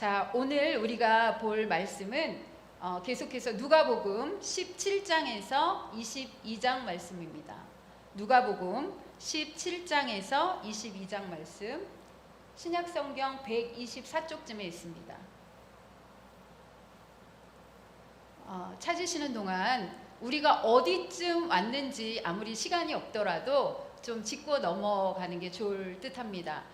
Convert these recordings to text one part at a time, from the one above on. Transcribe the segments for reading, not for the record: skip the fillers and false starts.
자, 오늘 우리가 볼 말씀은 계속해서 누가복음 17장에서 22장 말씀입니다. 누가복음 17장에서 22장 말씀, 신약성경 124쪽쯤에 있습니다. 찾으시는 동안 우리가 어디쯤 왔는지 아무리 시간이 없더라도 좀 짚고 넘어가는 게 좋을 듯합니다.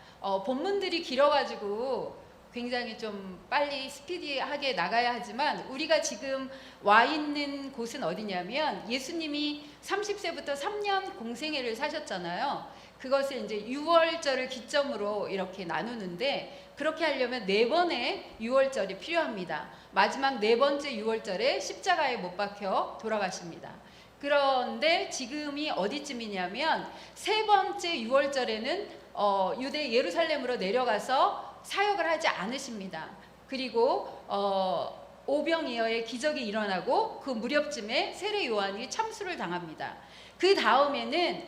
본문들이 길어가지고 굉장히 좀 빨리 스피디하게 나가야 하지만 우리가 지금 와 있는 곳은 어디냐면 예수님이 30세부터 3년 공생애를 사셨잖아요. 그것을 이제 유월절을 기점으로 이렇게 나누는데 그렇게 하려면 4번의 유월절이 필요합니다. 마지막 4번째 유월절에 십자가에 못 박혀 돌아가십니다. 그런데 지금이 어디쯤이냐면 3번째 유월절에는 유대 예루살렘으로 내려가서 사역을 하지 않으십니다. 그리고 오병이어의 기적이 일어나고 그 무렵쯤에 세례 요한이 참수를 당합니다. 그 다음에는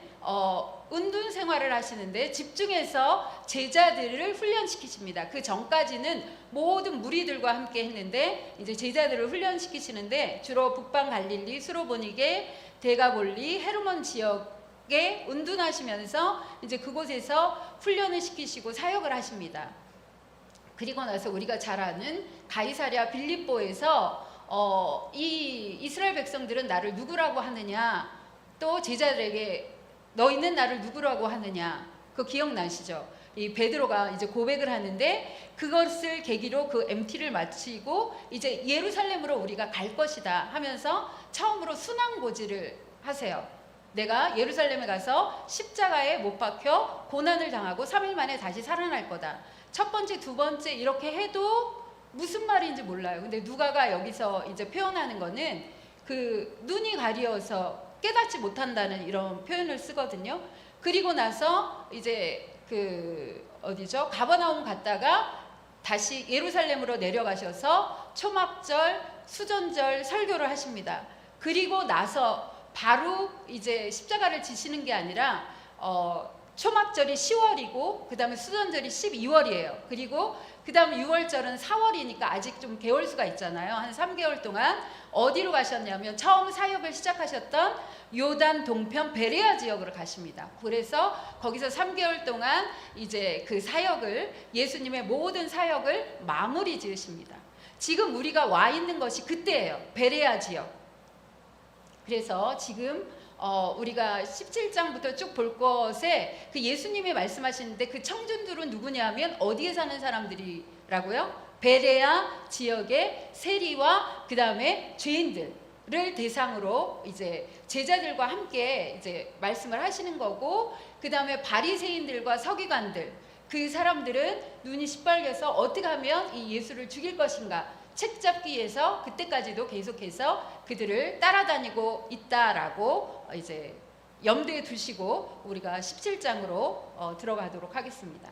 은둔 생활을 하시는데 집중해서 제자들을 훈련시키십니다. 그 전까지는 모든 무리들과 함께 했는데 이제 제자들을 훈련시키시는데 주로 북방 갈릴리, 수로보니게, 데가볼리, 헤르몬 지역에 운둔하시면서 이제 그곳에서 훈련을 시키시고 사역을 하십니다. 그리고 나서 우리가 잘 아는 가이사랴 빌립보에서 이 이스라엘 백성들은 나를 누구라고 하느냐, 또 제자들에게 너희는 나를 누구라고 하느냐, 그거 기억나시죠? 이 베드로가 이제 고백을 하는데 그것을 계기로 그 MT를 마치고 이제 예루살렘으로 우리가 갈 것이다 하면서 처음으로 순항고지를 하세요. 내가 예루살렘에 가서 십자가에 못 박혀 고난을 당하고 3일 만에 다시 살아날 거다. 첫 번째, 두 번째 이렇게 해도 무슨 말인지 몰라요. 근데 누가가 여기서 이제 표현하는 거는 그 눈이 가려서 깨닫지 못한다는 이런 표현을 쓰거든요. 그리고 나서 이제 그 어디죠? 가버나움 갔다가 다시 예루살렘으로 내려가셔서 초막절, 수전절 설교를 하십니다. 그리고 나서 바로 이제 십자가를 지시는 게 아니라 초막절이 10월이고 그 다음에 수전절이 12월이에요. 그리고 그 다음 6월절은 4월이니까 아직 좀 개월수가 있잖아요. 한 3개월 동안 어디로 가셨냐면 처음 사역을 시작하셨던 요단 동편 베레아 지역으로 가십니다. 그래서 거기서 3개월 동안 이제 그 사역을, 예수님의 모든 사역을 마무리 지으십니다. 지금 우리가 와 있는 것이 그때예요. 베레아 지역. 그래서 지금 우리가 17장부터 쭉 볼 것에 그 예수님이 말씀하시는데 그 청중들은 누구냐면 어디에 사는 사람들이라고요? 베레아 지역의 세리와 그 다음에 죄인들을 대상으로 이제 제자들과 함께 이제 말씀을 하시는 거고, 그 다음에 바리새인들과 서기관들, 그 사람들은 눈이 시뻘개서 어떻게 하면 이 예수를 죽일 것인가 책잡기 위해서 그때까지도 계속해서 그들을 따라다니고 있다라고 이제 염두에 두시고 우리가 17장으로 들어가도록 하겠습니다.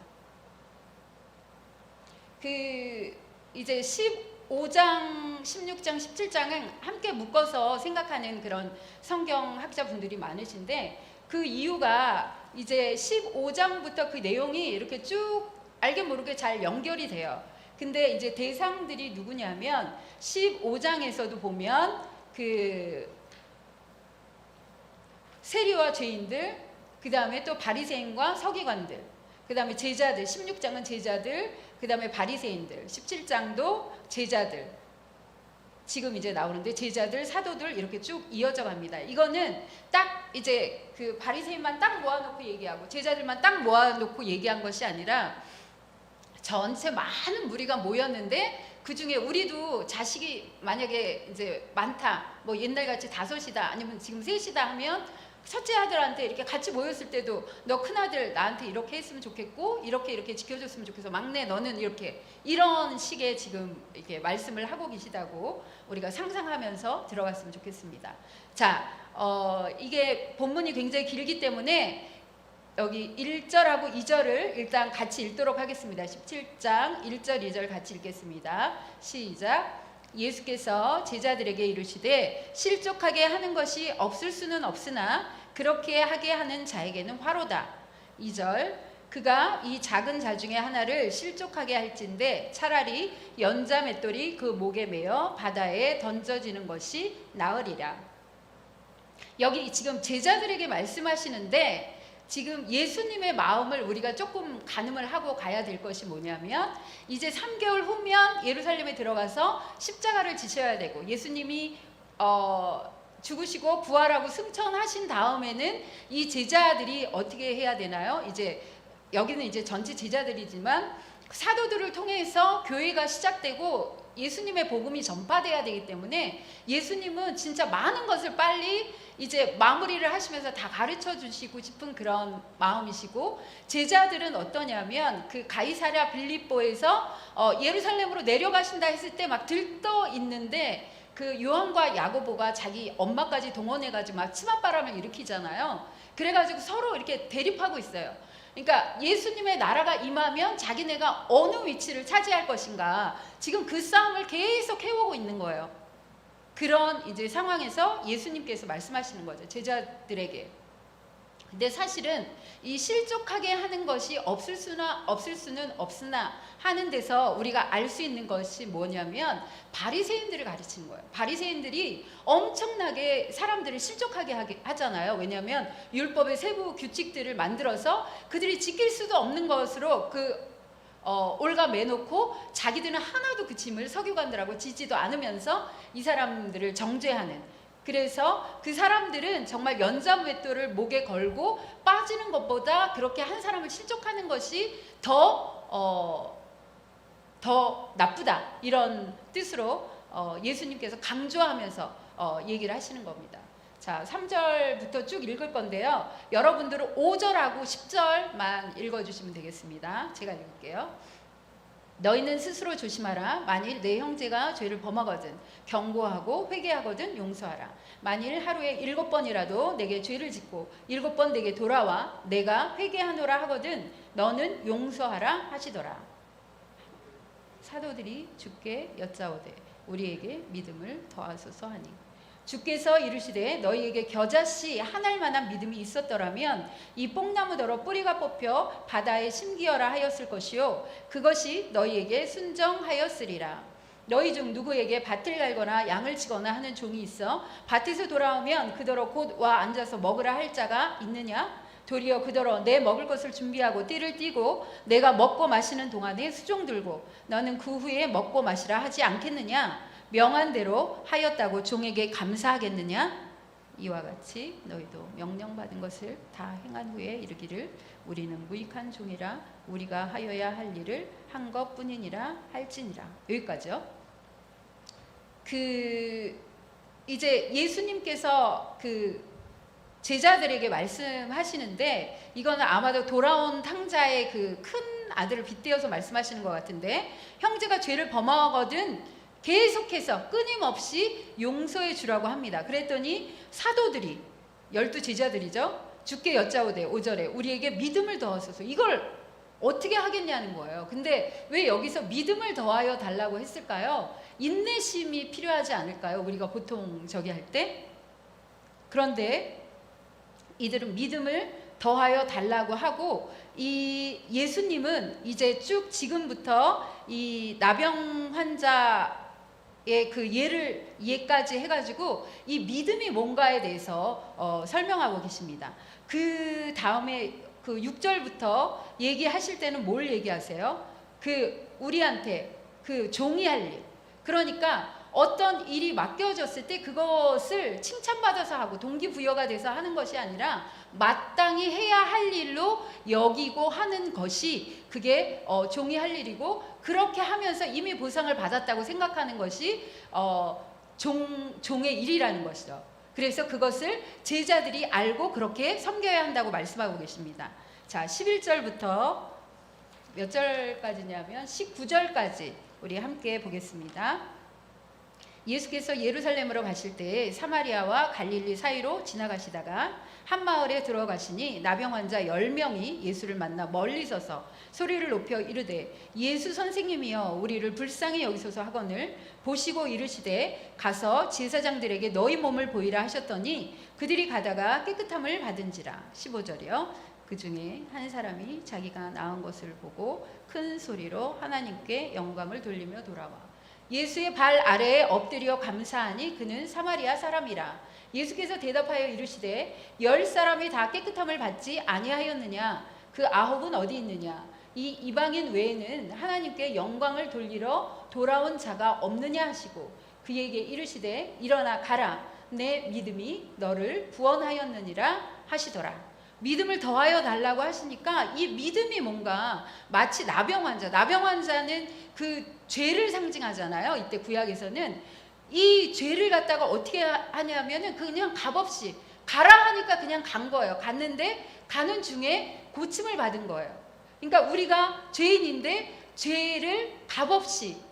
그 이제 15장, 16장, 17장은 함께 묶어서 생각하는 그런 성경학자 분들이 많으신데 그 이유가 이제 15장부터 그 내용이 이렇게 쭉 알게 모르게 잘 연결이 돼요. 근데 이제 대상들이 누구냐면 15장에서도 보면 그 세리와 죄인들, 그 다음에 또 바리새인과 서기관들, 그 다음에 제자들, 16장은 제자들, 그 다음에 바리새인들, 17장도 제자들, 지금 이제 나오는데 제자들, 사도들 이렇게 쭉 이어져 갑니다. 이거는 딱 이제 그 바리새인만 딱 모아놓고 얘기하고 제자들만 딱 모아놓고 얘기한 것이 아니라 전체 많은 무리가 모였는데 그 중에 우리도 자식이 만약에 이제 많다, 뭐 옛날같이 5이다 아니면 지금 3이다 하면 첫째 아들한테 이렇게 같이 모였을 때도 너 큰아들 나한테 이렇게 했으면 좋겠고 이렇게 지켜줬으면 좋겠어, 막내 너는 이렇게, 이런 식의 지금 이렇게 말씀을 하고 계시다고 우리가 상상하면서 들어갔으면 좋겠습니다. 자, 이게 본문이 굉장히 길기 때문에 여기 1절하고 2절을 일단 같이 읽도록 하겠습니다. 17장 1절 2절 같이 읽겠습니다. 시작. 예수께서 제자들에게 이르시되 실족하게 하는 것이 없을 수는 없으나 그렇게 하게 하는 자에게는 화로다. 2절. 그가 이 작은 자 중에 하나를 실족하게 할진대 차라리 연자 맷돌이 그 목에 매어 바다에 던져지는 것이 나으리라. 여기 지금 제자들에게 말씀하시는데 지금 예수님의 마음을 우리가 조금 가늠을 하고 가야 될 것이 뭐냐면 이제 3개월 후면 예루살렘에 들어가서 십자가를 지셔야 되고 예수님이 죽으시고 부활하고 승천하신 다음에는 이 제자들이 어떻게 해야 되나요? 이제 여기는 이제 전체 제자들이지만 사도들을 통해서 교회가 시작되고 예수님의 복음이 전파돼야 되기 때문에 예수님은 진짜 많은 것을 빨리 이제 마무리를 하시면서 다 가르쳐 주시고 싶은 그런 마음이시고 제자들은 어떠냐면 그 가이사랴 빌립보에서 예루살렘으로 내려가신다 했을 때 막 들떠 있는데 그 요한과 야고보가 자기 엄마까지 동원해가지고 막 치맛바람을 일으키잖아요. 그래가지고 서로 이렇게 대립하고 있어요. 그러니까 예수님의 나라가 임하면 자기네가 어느 위치를 차지할 것인가 지금 그 싸움을 계속 해오고 있는 거예요. 그런 이제 상황에서 예수님께서 말씀하시는 거죠. 제자들에게. 근데 사실은 이 실족하게 하는 것이 없을 수는 없으나 하는 데서 우리가 알 수 있는 것이 뭐냐면 바리새인들을 가르치는 거예요. 바리새인들이 엄청나게 사람들을 실족하게 하잖아요. 왜냐하면 율법의 세부 규칙들을 만들어서 그들이 지킬 수도 없는 것으로 올가매놓고 자기들은 하나도 그 짐을 서기관들하고 지지도 않으면서 이 사람들을 정죄하는, 그래서 그 사람들은 정말 연자맷돌을 목에 걸고 빠지는 것보다 그렇게 한 사람을 실족하는 것이 더 나쁘다 이런 뜻으로 예수님께서 강조하면서 얘기를 하시는 겁니다. 자, 3절부터 쭉 읽을 건데요. 여러분들은 5절하고 10절만 읽어주시면 되겠습니다. 제가 읽을게요. 너희는 스스로 조심하라. 만일 내 형제가 죄를 범하거든 경고하고 회개하거든 용서하라. 만일 하루에 7번이라도 내게 죄를 짓고 7번 내게 돌아와 내가 회개하노라 하거든 너는 용서하라 하시더라. 사도들이 주께 여짜오되 우리에게 믿음을 더하소서 하니 주께서 이르시되 너희에게 겨자씨 한 알만한 믿음이 있었더라면 이 뽕나무더러 뿌리가 뽑혀 바다에 심기어라 하였을 것이요 그것이 너희에게 순정하였으리라. 너희 중 누구에게 밭을 갈거나 양을 치거나 하는 종이 있어 밭에서 돌아오면 그더러 곧 와 앉아서 먹으라 할 자가 있느냐? 도리어 그더러 내 먹을 것을 준비하고 띠를 띠고 내가 먹고 마시는 동안에 수종 들고 너는 그 후에 먹고 마시라 하지 않겠느냐? 명한 대로 하였다고 종에게 감사하겠느냐? 이와 같이 너희도 명령받은 것을 다 행한 후에 이르기를 우리는 무익한 종이라 우리가 하여야 할 일을 한 것뿐이니라 할지니라. 여기까지요. 이제 예수님께서 제자들에게 말씀하시는데 이거는 아마도 돌아온 탕자의 그 큰 아들을 빗대어서 말씀하시는 것 같은데 형제가 죄를 범하거든 계속해서 끊임없이 용서해 주라고 합니다. 그랬더니 사도들이 12제자들이죠. 주께 여짜오되 5절에 우리에게 믿음을 더하소서. 이걸 어떻게 하겠냐는 거예요. 근데 왜 여기서 믿음을 더하여 달라고 했을까요? 인내심이 필요하지 않을까요? 우리가 보통 저기 할 때. 그런데 이들은 믿음을 더하여 달라고 하고 이 예수님은 이제 쭉 지금부터 이 나병 환자의 그 예까지 해가지고 이 믿음이 뭔가에 대해서 설명하고 계십니다. 그 다음에 그 6절부터 얘기하실 때는 뭘 얘기하세요? 우리한테 종이 할 일. 그러니까 어떤 일이 맡겨졌을 때 그것을 칭찬받아서 하고 동기부여가 돼서 하는 것이 아니라 마땅히 해야 할 일로 여기고 하는 것이 그게 종이 할 일이고 그렇게 하면서 이미 보상을 받았다고 생각하는 것이 종의 일이라는 것이죠. 그래서 그것을 제자들이 알고 그렇게 섬겨야 한다고 말씀하고 계십니다. 자, 11절부터 몇 절까지냐면 19절까지 우리 함께 보겠습니다. 예수께서 예루살렘으로 가실 때 사마리아와 갈릴리 사이로 지나가시다가 한 마을에 들어가시니 나병 환자 10명이 예수를 만나 멀리 서서 소리를 높여 이르되 예수 선생님이여 우리를 불쌍히 여기소서 하거늘 보시고 이르시되 가서 제사장들에게 너희 몸을 보이라 하셨더니 그들이 가다가 깨끗함을 받은지라. 15절이요. 그 중에 한 사람이 자기가 낳은 것을 보고 큰 소리로 하나님께 영광을 돌리며 돌아와 예수의 발 아래에 엎드려 감사하니 그는 사마리아 사람이라. 예수께서 대답하여 이르시되 10사람이 다 깨끗함을 받지 아니하였느냐? 그 9은 어디 있느냐? 이 이방인 외에는 하나님께 영광을 돌리러 돌아온 자가 없느냐 하시고 그에게 이르시되 일어나 가라. 내 믿음이 너를 구원하였느니라 하시더라. 믿음을 더하여 달라고 하시니까 이 믿음이 뭔가 마치 나병 환자는 그 죄를 상징하잖아요. 이때 구약에서는 이 죄를 갖다가 어떻게 하냐면은 그냥 값없이 가라 하니까 그냥 간 거예요. 갔는데 가는 중에 고침을 받은 거예요. 그러니까 우리가 죄인인데 죄를 값없이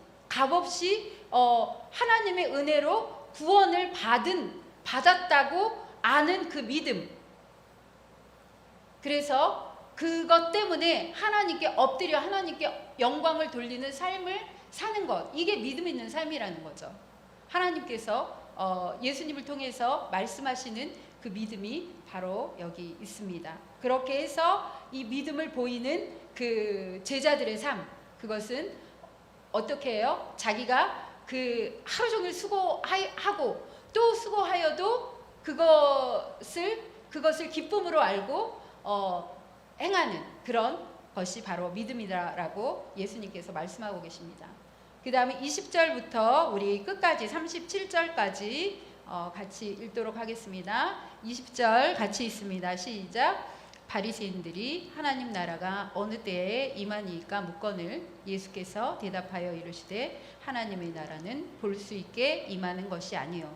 하나님의 은혜로 구원을 받았다고 아는 그 믿음. 그래서 그것 때문에 하나님께 엎드려 하나님께 영광을 돌리는 삶을 사는 것, 이게 믿음 있는 삶이라는 거죠. 하나님께서 예수님을 통해서 말씀하시는 그 믿음이 바로 여기 있습니다. 그렇게 해서 이 믿음을 보이는 그 제자들의 삶, 그것은 어떻게 해요? 자기가 그 하루 종일 수고하고 또 수고하여도 그것을 기쁨으로 알고 행하는 그런 것이 바로 믿음이다라고 예수님께서 말씀하고 계십니다. 그 다음에 20절부터 우리 끝까지 37절까지 같이 읽도록 하겠습니다. 20절 같이 있습니다. 시작. 바리새인들이 하나님 나라가 어느 때에 임하니까 묻거늘 예수께서 대답하여 이르시되 하나님의 나라는 볼 수 있게 임하는 것이 아니요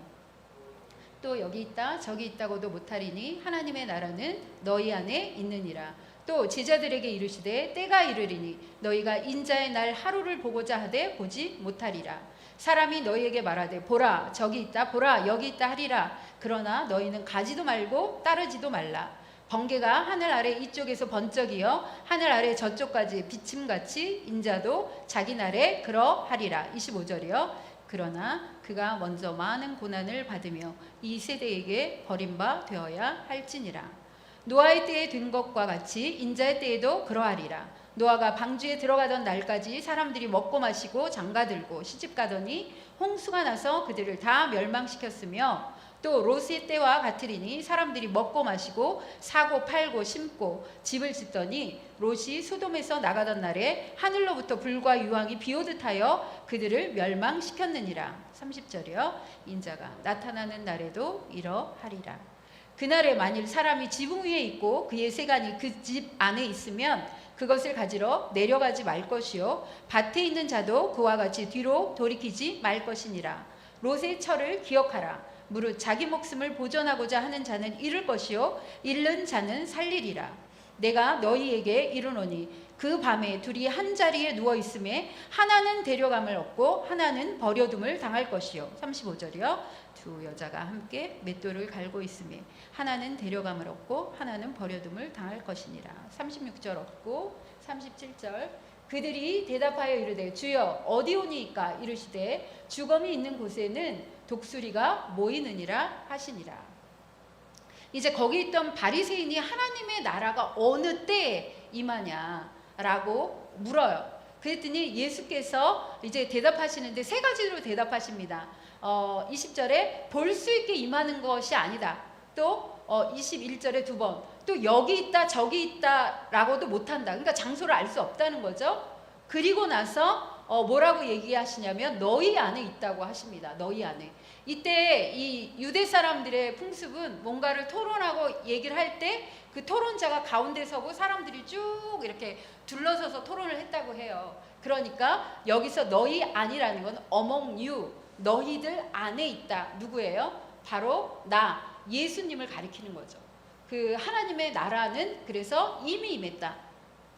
또 여기 있다 저기 있다고도 못하리니 하나님의 나라는 너희 안에 있느니라. 또 제자들에게 이르시되 때가 이르리니 너희가 인자의 날 하루를 보고자 하되 보지 못하리라. 사람이 너희에게 말하되 보라 저기 있다 보라 여기 있다 하리라. 그러나 너희는 가지도 말고 따르지도 말라. 번개가 하늘 아래 이쪽에서 번쩍이어 하늘 아래 저쪽까지 비침같이 인자도 자기 날에 그러하리라. 25절이요. 그러나 그가 먼저 많은 고난을 받으며 이 세대에게 버림바 되어야 할지니라. 노아의 때에 된 것과 같이 인자의 때에도 그러하리라. 노아가 방주에 들어가던 날까지 사람들이 먹고 마시고 장가들고 시집가더니 홍수가 나서 그들을 다 멸망시켰으며 또 롯의 때와 같으리니 사람들이 먹고 마시고 사고 팔고 심고 집을 짓더니 롯이 소돔에서 나가던 날에 하늘로부터 불과 유황이 비오듯 하여 그들을 멸망시켰느니라. 30절이요. 인자가 나타나는 날에도 이러하리라. 그날에 만일 사람이 지붕 위에 있고 그의 세간이 그 집 안에 있으면 그것을 가지러 내려가지 말 것이요 밭에 있는 자도 그와 같이 뒤로 돌이키지 말 것이니라. 롯의 철을 기억하라. 무릇 자기 목숨을 보존하고자 하는 자는 잃을 것이요 잃는 자는 살리리라. 내가 너희에게 이르노니 그 밤에 둘이 한 자리에 누워 있음에 하나는 데려감을 얻고 하나는 버려둠을 당할 것이요. 35절이요. 두 여자가 함께 맷돌을 갈고 있음에 하나는 데려감을 얻고 하나는 버려둠을 당할 것이니라. 36절 얻고 37절. 그들이 대답하여 이르되 주여 어디 오니이까? 이르시되 주검이 있는 곳에는 독수리가 모이느니라 하시니라. 이제 거기 있던 바리새인이 하나님의 나라가 어느 때에 임하냐라고 물어요. 그랬더니 예수께서 이제 대답하시는데 세 가지로 대답하십니다. 20절에 볼 수 있게 임하는 것이 아니다. 또 21절에 두 번 또 여기 있다 저기 있다라고도 못한다. 그러니까 장소를 알 수 없다는 거죠. 그리고 나서 뭐라고 얘기하시냐면 너희 안에 있다고 하십니다. 너희 안에. 이때 이 유대 사람들의 풍습은 뭔가를 토론하고 얘기를 할 때 그 토론자가 가운데 서고 사람들이 쭉 이렇게 둘러서서 토론을 했다고 해요. 그러니까 여기서 너희 안이라는 건 among you, 너희들 안에 있다. 누구예요? 바로 나, 예수님을 가리키는 거죠. 그 하나님의 나라는 그래서 이미 임했다.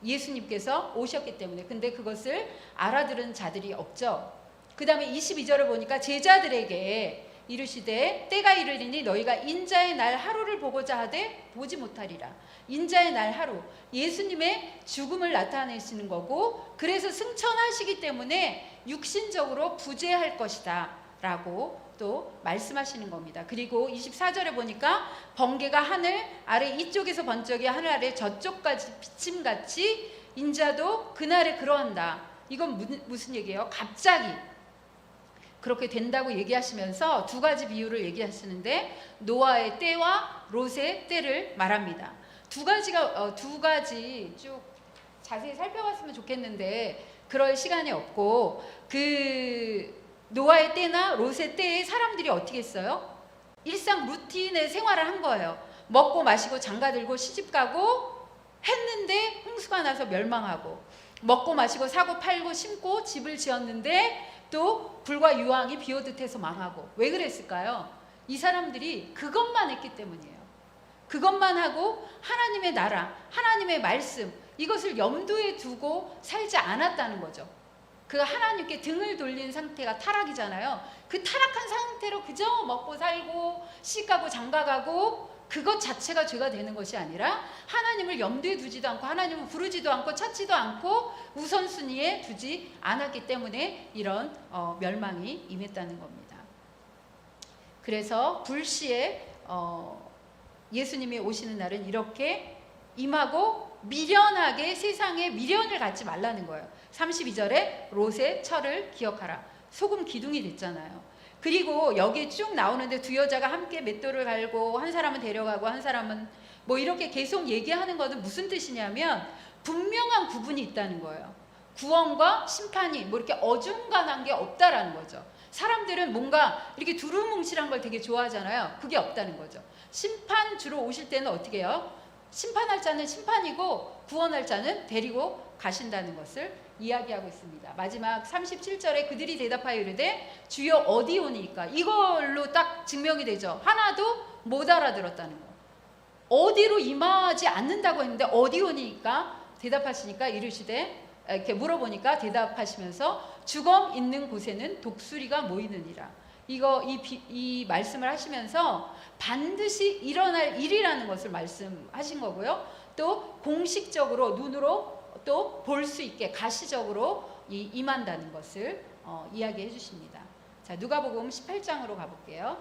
예수님께서 오셨기 때문에. 근데 그것을 알아들은 자들이 없죠. 그 다음에 22절을 보니까 제자들에게 이르시되 때가 이르리니 너희가 인자의 날 하루를 보고자 하되 보지 못하리라. 인자의 날 하루, 예수님의 죽음을 나타내시는 거고, 그래서 승천하시기 때문에 육신적으로 부재할 것이다 라고 또 말씀하시는 겁니다. 그리고 24절에 보니까 번개가 하늘 아래 이쪽에서 번쩍이 하늘 아래 저쪽까지 비침같이 인자도 그날에 그러한다. 이건 무슨 얘기예요? 갑자기 그렇게 된다고 얘기하시면서 두 가지 비유를 얘기하시는데 노아의 때와 롯의 때를 말합니다. 두 가지 쭉 자세히 살펴봤으면 좋겠는데 그럴 시간이 없고, 그 노아의 때나 롯의 때에 사람들이 어떻게 했어요? 일상 루틴의 생활을 한 거예요. 먹고 마시고 장가들고 시집가고 했는데 홍수가 나서 멸망하고, 먹고 마시고 사고 팔고 심고 집을 지었는데 또 불과 유황이 비오듯 해서 망하고. 왜 그랬을까요? 이 사람들이 그것만 했기 때문이에요. 그것만 하고 하나님의 나라, 하나님의 말씀, 이것을 염두에 두고 살지 않았다는 거죠. 그 하나님께 등을 돌린 상태가 타락이잖아요. 그 타락한 상태로 그저 먹고 살고 시가고 장가가고 그것 자체가 죄가 되는 것이 아니라 하나님을 염두에 두지도 않고 하나님을 부르지도 않고 찾지도 않고 우선순위에 두지 않았기 때문에 이런 멸망이 임했다는 겁니다. 그래서 불시에 예수님이 오시는 날은 이렇게 임하고 미련하게 세상에 미련을 갖지 말라는 거예요. 32절에 롯의 철을 기억하라. 소금 기둥이 됐잖아요. 그리고 여기에 쭉 나오는데 두 여자가 함께 맷돌을 갈고 한 사람은 데려가고 한 사람은 뭐 이렇게 계속 얘기하는 것은 무슨 뜻이냐면 분명한 구분이 있다는 거예요. 구원과 심판이 뭐 이렇게 어중간한 게 없다라는 거죠. 사람들은 뭔가 이렇게 두루뭉실한 걸 되게 좋아하잖아요. 그게 없다는 거죠. 심판 주로 오실 때는 어떻게 해요? 심판할 자는 심판이고 구원할 자는 데리고 가신다는 것을 이야기하고 있습니다. 마지막 37절에 그들이 대답하여 이르되 주여 어디 오니까, 이걸로 딱 증명이 되죠. 하나도 못 알아들었다는 거. 어디로 임하지 않는다고 했는데 어디 오니까 대답하시니까 이르시되, 이렇게 물어보니까 대답하시면서 주검 있는 곳에는 독수리가 모이느니라. 이 말씀을 하시면서 반드시 일어날 일이라는 것을 말씀하신 거고요. 또 공식적으로 눈으로 또 볼 수 있게 가시적으로 임한다는 것을 이야기해 주십니다. 자, 누가복음 18장으로 가볼게요.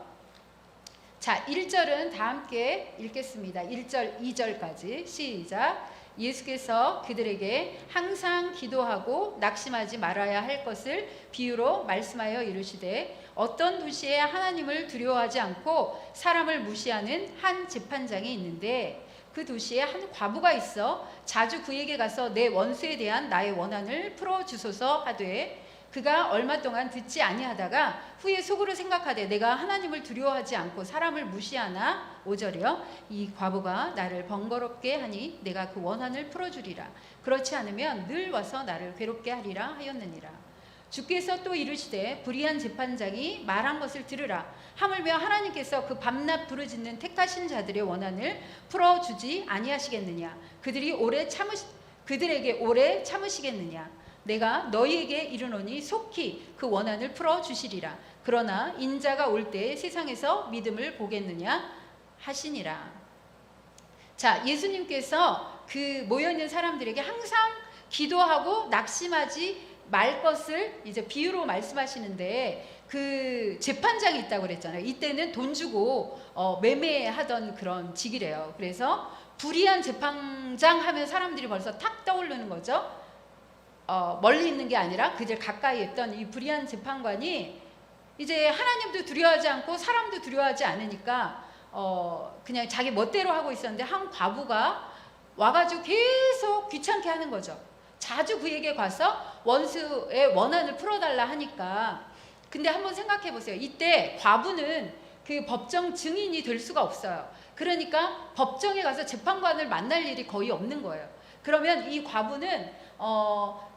자, 1절은 다 함께 읽겠습니다. 1절, 2절까지 시작. 예수께서 그들에게 항상 기도하고 낙심하지 말아야 할 것을 비유로 말씀하여 이르시되 어떤 도시에 하나님을 두려워하지 않고 사람을 무시하는 한 재판장이 있는데 그 도시에 한 과부가 있어 자주 그에게 가서 내 원수에 대한 나의 원한을 풀어주소서 하되 그가 얼마 동안 듣지 아니하다가 후에 속으로 생각하되 내가 하나님을 두려워하지 않고 사람을 무시하나 5절이요 이 과부가 나를 번거롭게 하니 내가 그 원한을 풀어주리라. 그렇지 않으면 늘 와서 나를 괴롭게 하리라 하였느니라. 주께서 또 이르시되 불의한 재판장이 말한 것을 들으라. 하물며 하나님께서 그 밤낮 부르짖는 택하신 자들의 원한을 풀어주지 아니하시겠느냐. 그들에게 오래 참으시겠느냐. 내가 너희에게 이르노니 속히 그 원한을 풀어주시리라. 그러나 인자가 올 때 세상에서 믿음을 보겠느냐 하시니라. 자, 예수님께서 그 모여있는 사람들에게 항상 기도하고 낙심하지 말 것을 이제 비유로 말씀하시는데 그 재판장이 있다고 그랬잖아요. 이때는 돈 주고 매매하던 그런 직이래요. 그래서 불의한 재판장 하면 사람들이 벌써 탁 떠오르는 거죠. 멀리 있는 게 아니라 그들 가까이 있던 이 불의한 재판관이 이제 하나님도 두려워하지 않고 사람도 두려워하지 않으니까 그냥 자기 멋대로 하고 있었는데 한 과부가 와가지고 계속 귀찮게 하는 거죠. 자주 그에게 가서 원수의 원한을 풀어달라 하니까. 근데 한번 생각해 보세요. 이때 과부는 그 법정 증인이 될 수가 없어요. 그러니까 법정에 가서 재판관을 만날 일이 거의 없는 거예요. 그러면 이 과부는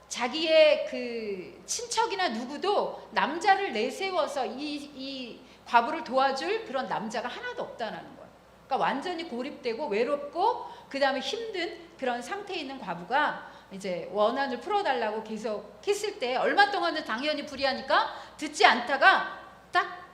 자기의 그 친척이나 누구도 남자를 내세워서 이 과부를 도와줄 그런 남자가 하나도 없다는 거예요. 그러니까 완전히 고립되고 외롭고 그 다음에 힘든 그런 상태에 있는 과부가 이제 원한을 풀어달라고 계속 했을 때 얼마 동안은 당연히 불의하니까 듣지 않다가 딱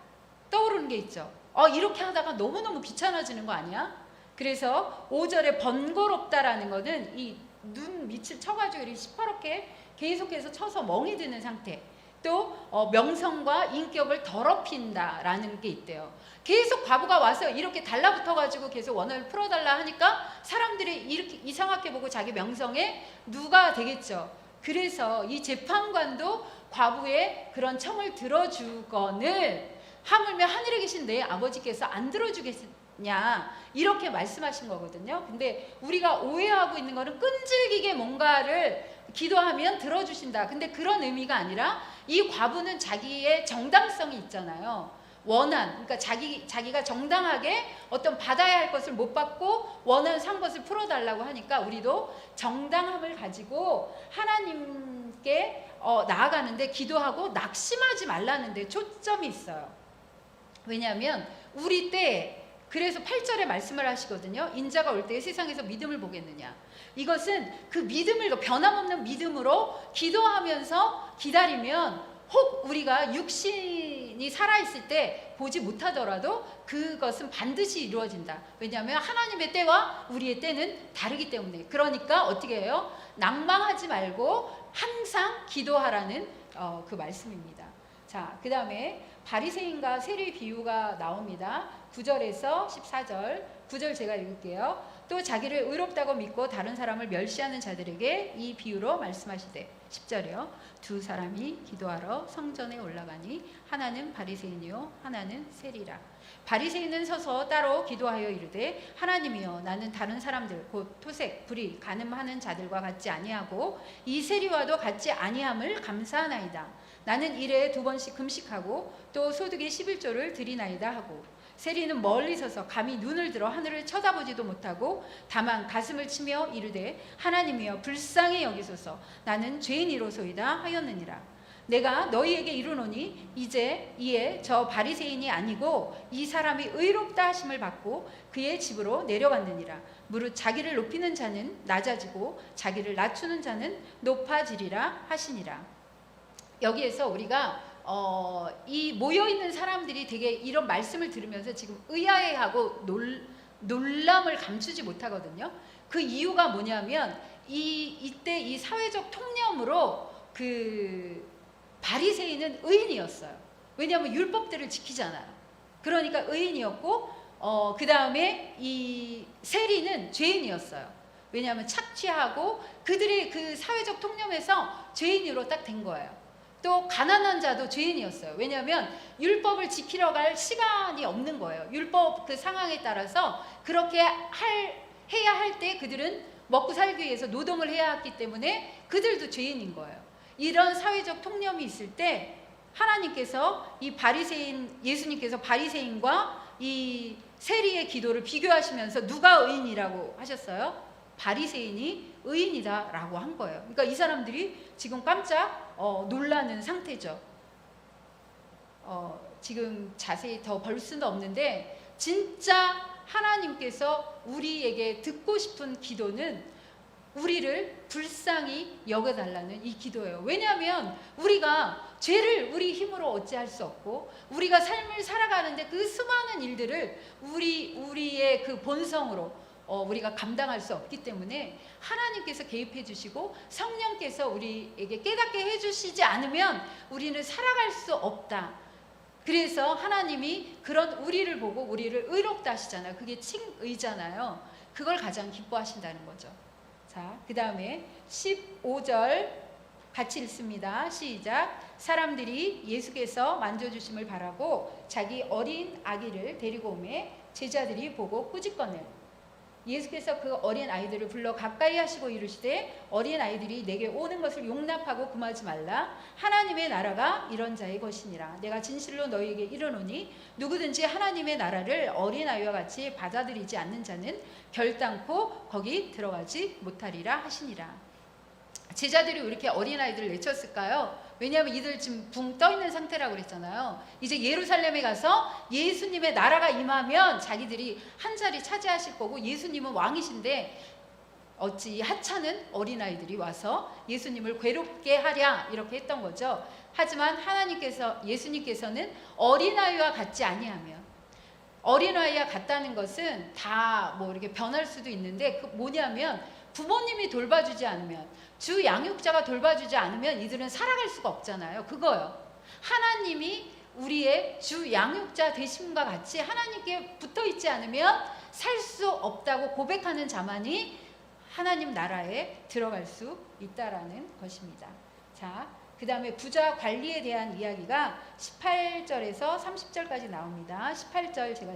떠오르는 게 있죠. 이렇게 하다가 너무너무 귀찮아지는 거 아니야? 그래서 5절에 번거롭다라는 거는 이 눈 밑을 쳐가지고 이렇게 시퍼렇게 계속해서 쳐서 멍이 드는 상태. 또 명성과 인격을 더럽힌다라는 게 있대요. 계속 과부가 와서 이렇게 달라붙어가지고 계속 원한을 풀어달라 하니까 사람들이 이렇게 이상하게 보고 자기 명성에 누가 되겠죠. 그래서 이 재판관도 과부의 그런 청을 들어주거늘 하물며 하늘에 계신 내 아버지께서 안 들어주겠냐 이렇게 말씀하신 거거든요. 근데 우리가 오해하고 있는 거는 끈질기게 뭔가를 기도하면 들어주신다. 근데 그런 의미가 아니라 이 과부는 자기의 정당성이 있잖아요. 원한, 그러니까 자기가 정당하게 어떤 받아야 할 것을 못 받고 원한 산 것을 풀어달라고 하니까 우리도 정당함을 가지고 하나님께 나아가는데 기도하고 낙심하지 말라는데 초점이 있어요. 왜냐하면 우리 때 그래서 8절에 말씀을 하시거든요. 인자가 올 때 세상에서 믿음을 보겠느냐. 이것은 그 믿음을 변함없는 믿음으로 기도하면서 기다리면 혹 우리가 육신이 살아있을 때 보지 못하더라도 그것은 반드시 이루어진다. 왜냐하면 하나님의 때와 우리의 때는 다르기 때문에. 그러니까 어떻게 해요? 낭망하지 말고 항상 기도하라는 그 말씀입니다. 자, 그 다음에 바리새인과 세리 비유가 나옵니다. 9절에서 14절. 9절 제가 읽을게요. 또 자기를 의롭다고 믿고 다른 사람을 멸시하는 자들에게 이 비유로 말씀하시되 10절이요. 두 사람이 기도하러 성전에 올라가니 하나는 바리새인이요 하나는 세리라. 바리새인은 서서 따로 기도하여 이르되 하나님이여 나는 다른 사람들 곧 토색, 불의, 간음하는 자들과 같지 아니하고 이 세리와도 같지 아니함을 감사하나이다. 나는 일에 2번씩 금식하고 또 소득의 11조를 드리나이다 하고 세리는 멀리 서서 감히 눈을 들어 하늘을 쳐다보지도 못하고 다만 가슴을 치며 이르되 하나님이여 불쌍히 여기소서 나는 죄인이로소이다 하였느니라. 내가 너희에게 이르노니 이에 저 바리새인이 아니고 이 사람이 의롭다 하심을 받고 그의 집으로 내려갔느니라. 무릇 자기를 높이는 자는 낮아지고 자기를 낮추는 자는 높아지리라 하시니라. 여기에서 우리가 이 모여있는 사람들이 되게 이런 말씀을 들으면서 지금 의아해하고 놀람을 감추지 못하거든요. 그 이유가 뭐냐면 이때 이 사회적 통념으로 그 바리새인은 의인이었어요. 왜냐하면 율법들을 지키잖아요. 그러니까 의인이었고 그 다음에 이 세리는 죄인이었어요. 왜냐하면 착취하고 그들의 그 사회적 통념에서 죄인으로 딱 된 거예요. 또 가난한 자도 죄인이었어요. 왜냐하면 율법을 지키러 갈 시간이 없는 거예요. 율법 그 상황에 따라서 그렇게 해야 할 때 그들은 먹고 살기 위해서 노동을 해야 했기 때문에 그들도 죄인인 거예요. 이런 사회적 통념이 있을 때 하나님께서 이 바리새인, 예수님께서 바리새인과 이 세리의 기도를 비교하시면서 누가 의인이라고 하셨어요? 바리새인이 의인이다라고 한 거예요. 그러니까 이 사람들이 지금 깜짝 놀라는 상태죠. 지금 자세히 더 볼 수는 없는데 진짜 하나님께서 우리에게 듣고 싶은 기도는 우리를 불쌍히 여겨달라는 이 기도예요. 왜냐하면 우리가 죄를 우리 힘으로 어찌할 수 없고 우리가 삶을 살아가는데 그 수많은 일들을 우리의 그 본성으로 우리가 감당할 수 없기 때문에 하나님께서 개입해 주시고 성령께서 우리에게 깨닫게 해 주시지 않으면 우리는 살아갈 수 없다. 그래서 하나님이 그런 우리를 보고 우리를 의롭다 하시잖아요. 그게 칭의잖아요. 그걸 가장 기뻐하신다는 거죠. 자, 그 다음에 15절 같이 읽습니다. 시작. 사람들이 예수께서 만져주심을 바라고 자기 어린 아기를 데리고 오매 제자들이 보고 꾸짖거늘 예수께서 그 어린 아이들을 불러 가까이 하시고 이르시되 어린 아이들이 내게 오는 것을 용납하고 금하지 말라. 하나님의 나라가 이런 자의 것이니라. 내가 진실로 너희에게 이르노니 누구든지 하나님의 나라를 어린 아이와 같이 받아들이지 않는 자는 결단코 거기 들어가지 못하리라 하시니라. 제자들이 왜 이렇게 어린 아이들을 내쳤을까요? 왜냐하면 이들 지금 붕 떠 있는 상태라고 그랬잖아요. 이제 예루살렘에 가서 예수님의 나라가 임하면 자기들이 한 자리 차지하실 거고 예수님은 왕이신데 어찌 하찮은 어린아이들이 와서 예수님을 괴롭게 하랴 이렇게 했던 거죠. 하지만 예수님께서는 어린아이와 같지 아니하며 어린아이와 같다는 것은 다 뭐 이렇게 변할 수도 있는데 그 뭐냐면 부모님이 돌봐주지 않으면, 주 양육자가 돌봐주지 않으면 이들은 살아갈 수가 없잖아요. 그거요. 하나님이 우리의 주 양육자 되심과 같이 하나님께 붙어 있지 않으면 살 수 없다고 고백하는 자만이 하나님 나라에 들어갈 수 있다라는 것입니다. 자, 그 다음에 부자 관리에 대한 이야기가 18절에서 30절까지 나옵니다. 18절 제가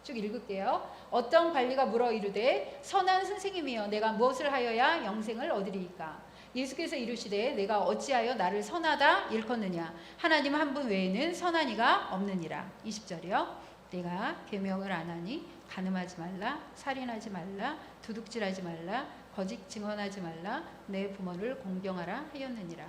쭉 읽을게요. 어떤 관리가 물어 이르되 선한 선생님이여 내가 무엇을 하여야 영생을 얻으리이까. 예수께서 이르시되 내가 어찌하여 나를 선하다 일컫느냐. 하나님 한 분 외에는 선한 이가 없느니라. 20절이요. 내가 계명을 안 하니 간음하지 말라, 살인하지 말라, 도둑질하지 말라, 거짓 증언하지 말라, 내 부모를 공경하라 하였느니라.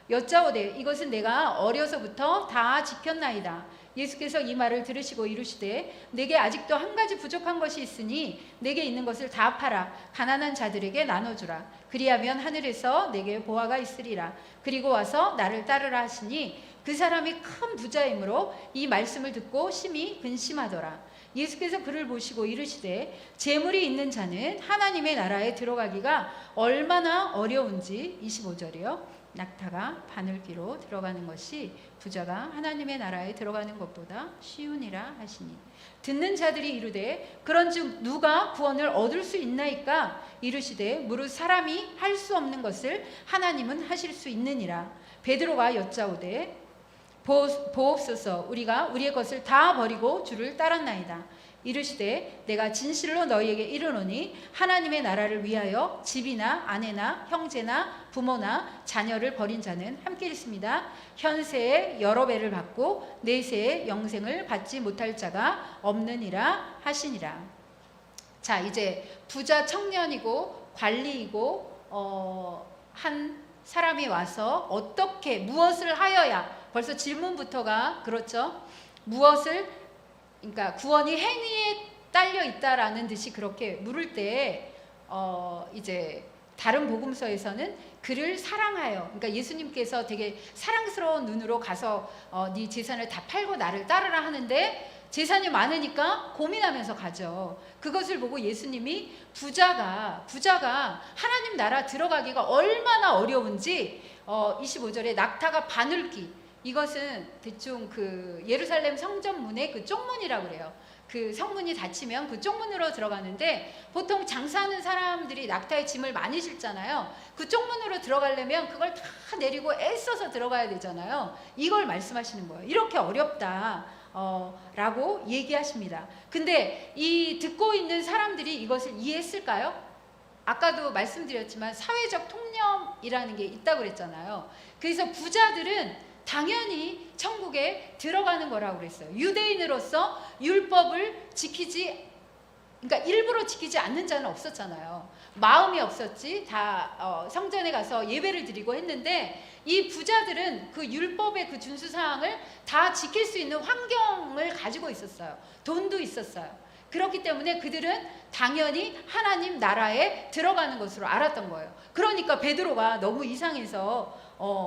여짜오되 이것은 내가 어려서부터 다 지켰나이다. 예수께서 이 말을 들으시고 이르시되 내게 아직도 한 가지 부족한 것이 있으니 내게 있는 것을 다 팔아 가난한 자들에게 나눠주라. 그리하면 하늘에서 내게 보화가 있으리라. 그리고 와서 나를 따르라 하시니 그 사람이 큰 부자이므로 이 말씀을 듣고 심히 근심하더라. 예수께서 그를 보시고 이르시되 재물이 있는 자는 하나님의 나라에 들어가기가 얼마나 어려운지. 25절이요. 낙타가 바늘귀로 들어가는 것이 부자가 하나님의 나라에 들어가는 것보다 쉬우니라 하시니. 듣는 자들이 이르되 그런즉 누가 구원을 얻을 수 있나이까. 이르시되 무릇 사람이 할 수 없는 것을 하나님은 하실 수 있느니라. 베드로가 여짜오되 보옵소서 우리가 우리의 것을 다 버리고 주를 따랐나이다. 이르시되 내가 진실로 너희에게 이르노니 하나님의 나라를 위하여 집이나 아내나 형제나 부모나 자녀를 버린 자는 함께 있습니다. 현세에 여러 배를 받고 내세에 영생을 받지 못할 자가 없느니라 하시니라. 자, 이제 부자 청년이고 관리이고 한 사람이 와서 어떻게 무엇을 하여야, 벌써 질문부터가 그렇죠. 무엇을, 그러니까 구원이 행위에 딸려 있다라는 듯이 그렇게 물을 때 이제 다른 복음서에서는 그를 사랑하여, 그러니까 예수님께서 되게 사랑스러운 눈으로 가서 네 재산을 다 팔고 나를 따르라 하는데 재산이 많으니까 고민하면서 가죠. 그것을 보고 예수님이 부자가 하나님 나라 들어가기가 얼마나 어려운지 25절에 낙타가 바늘귀, 이것은 대충 그 예루살렘 성전문의 그 쪽문이라고 그래요. 그 성문이 닫히면 그 쪽문으로 들어가는데 보통 장사하는 사람들이 낙타의 짐을 많이 실잖아요. 그 쪽문으로 들어가려면 그걸 다 내리고 애써서 들어가야 되잖아요. 이걸 말씀하시는 거예요. 이렇게 어렵다 라고 얘기하십니다. 근데 이 듣고 있는 사람들이 이것을 이해했을까요? 아까도 말씀드렸지만 사회적 통념이라는 게 있다고 그랬잖아요. 그래서 부자들은 당연히 천국에 들어가는 거라고 그랬어요. 유대인으로서 율법을 지키지, 그러니까 일부러 지키지 않는 자는 없었잖아요. 마음이 없었지. 다 성전에 가서 예배를 드리고 했는데 이 부자들은 그 율법의 그 준수 사항을 다 지킬 수 있는 환경을 가지고 있었어요. 돈도 있었어요. 그렇기 때문에 그들은 당연히 하나님 나라에 들어가는 것으로 알았던 거예요. 그러니까 베드로가 너무 이상해서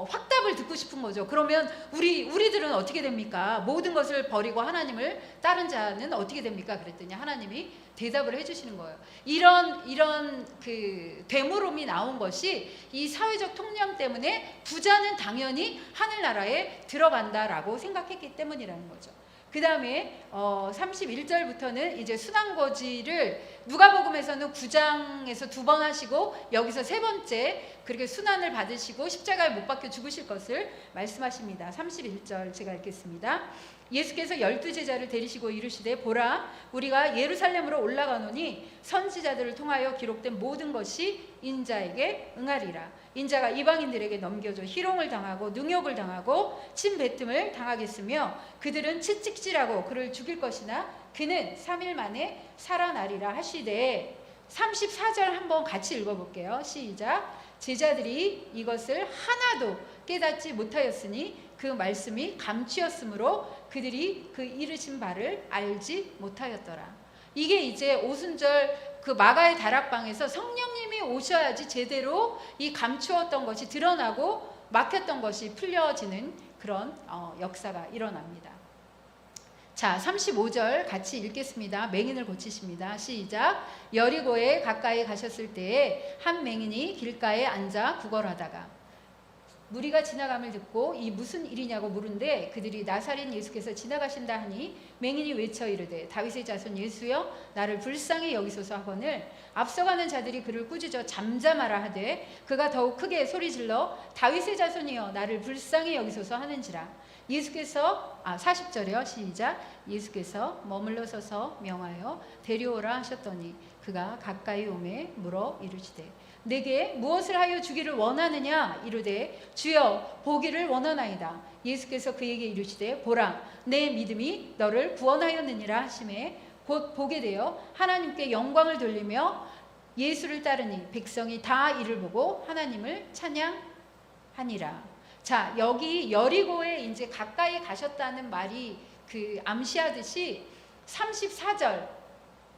확답을 듣고 싶은 거죠. 그러면 우리들은 어떻게 됩니까? 모든 것을 버리고 하나님을 따른 자는 어떻게 됩니까? 그랬더니 하나님이 대답을 해주시는 거예요. 이런 그 되물음이 나온 것이 이 사회적 통념 때문에 부자는 당연히 하늘나라에 들어간다라고 생각했기 때문이라는 거죠. 그 다음에 31절부터는 이제 순환거지를 누가복음에서는 9장에서 2번 하시고 여기서 3번째 그렇게 순환을 받으시고 십자가에 못 박혀 죽으실 것을 말씀하십니다. 31절 제가 읽겠습니다. 예수께서 12제자를 데리시고 이르시되 보라 우리가 예루살렘으로 올라가노니 선지자들을 통하여 기록된 모든 것이 인자에게 응하리라. 인자가 이방인들에게 넘겨져 희롱을 당하고 능욕을 당하고 침뱉음을 당하겠으며 그들은 채찍질하고 그를 죽일 것이나 그는 3일 만에 살아나리라 하시되 34절 한번 같이 읽어볼게요. 시작. 제자들이 이것을 하나도 깨닫지 못하였으니 그 말씀이 감추었으므로 그들이 그 이르신 바를 알지 못하였더라. 이게 이제 오순절 그 마가의 다락방에서 성령님이 오셔야지 제대로 이 감추었던 것이 드러나고 막혔던 것이 풀려지는 그런 역사가 일어납니다. 자, 35절 같이 읽겠습니다. 맹인을 고치십니다. 시작. 여리고에 가까이 가셨을 때에 한 맹인이 길가에 앉아 구걸하다가 무리가 지나감을 듣고 이 무슨 일이냐고 물은데 그들이 나사렛 예수께서 지나가신다 하니 맹인이 외쳐 이르되 다윗의 자손 예수여 나를 불쌍히 여기소서 하거늘 앞서가는 자들이 그를 꾸짖어 잠잠하라 하되 그가 더욱 크게 소리질러 다윗의 자손이여 나를 불쌍히 여기소서 하는지라. 예수께서 40절이요 시작. 예수께서 머물러 서서 명하여 데려오라 하셨더니 그가 가까이 오매 물어 이르시되 내게 무엇을 하여 주기를 원하느냐 이르되 주여 보기를 원하나이다. 예수께서 그에게 이르시되 보라 내 믿음이 너를 구원하였느니라 하시매 곧 보게 되어 하나님께 영광을 돌리며 예수를 따르니 백성이 다 이를 보고 하나님을 찬양하니라. 자, 여기 여리고에 이제 가까이 가셨다는 말이 그 암시하듯이 34절